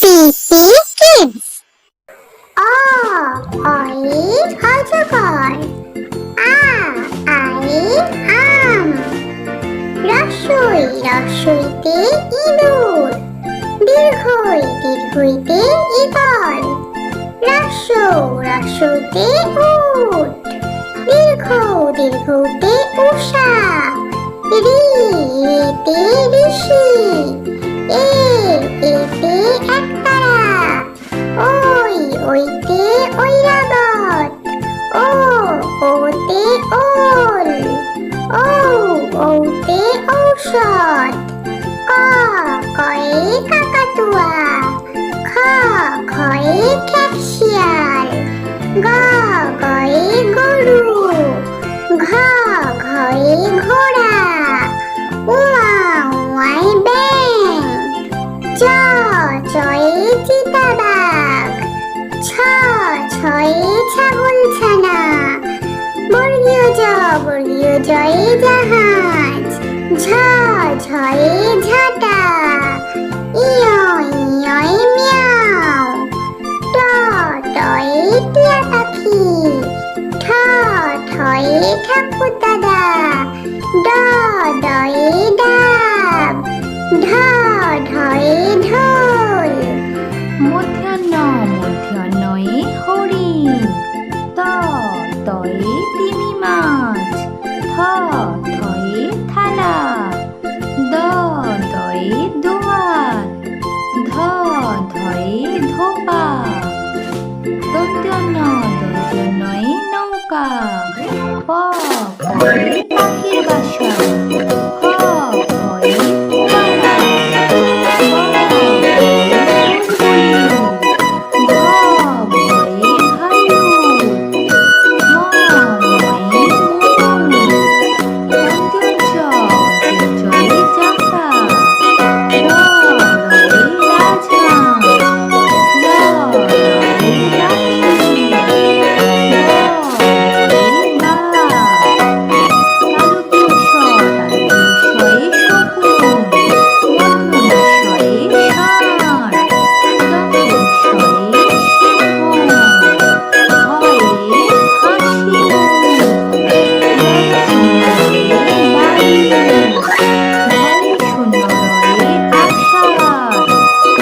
পিপি kids. অয়ের অজগর। I am. রসইতে ইঁদুর। দীর্ঘইতে eagle. রসৌতে উট। দীর্ঘতে উষা। রিতে ঋষি। এতে একতারা। ওইতে ঐরাবত। ওতে ওল। ঔতে ঔষধ। কয়ে কাকাতুয়া। খয়ে খেপশিয়াল। গয়ে গরু। ঘয়ে ঘোড়া। উয়াই ব্যাঙ। চয়ে চিতাবাঘ। ছয়ে ছাগলছানা। বর্গীয় জয়ে জাহাজ। ঝয়ে ঝাঁটা। ইয়য় মিয়াও। টয়ে টিয়া পাখি। ঠয়ে ঠাকুর দাদা। ডয়ে ডাব। ঢয়ে ঢোল। মূর্ধন্যয়ে হরিণ। তয়ে তিমি মাছ। থয়ে থালা। দয়ে দোয়াত। ধয়ে ধোপা। দন্ত্যনয়ে নৌকা। পয়ে পাখির বাসা। ফয়ে ফোয়ারা। ভয়ে ভালুক। ময়ে ময়ূর। জয়ে চাকা। রয়ে রাজহাঁস। রয়ে রাখি। বয়ে বাঘ। তালব্যস্বয়ে শকুন। মূর্ধন্যয়ে ষাঁড়। দন্তস্বয়ে সিংহ। হয়ে হাসি মুখ। শূন্যরয়ে আষাঢ়।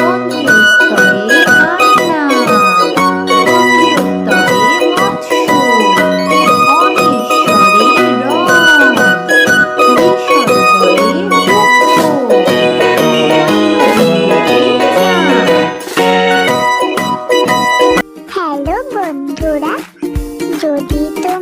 অন্ত্যস্তয়ে কান্না। অন্ত্যয়ে মৎস্য। অনিশ্বরে রং। বিসর্গয়ে দুঃখ। হ্যালো বন্ধুরা, যদি তোমরা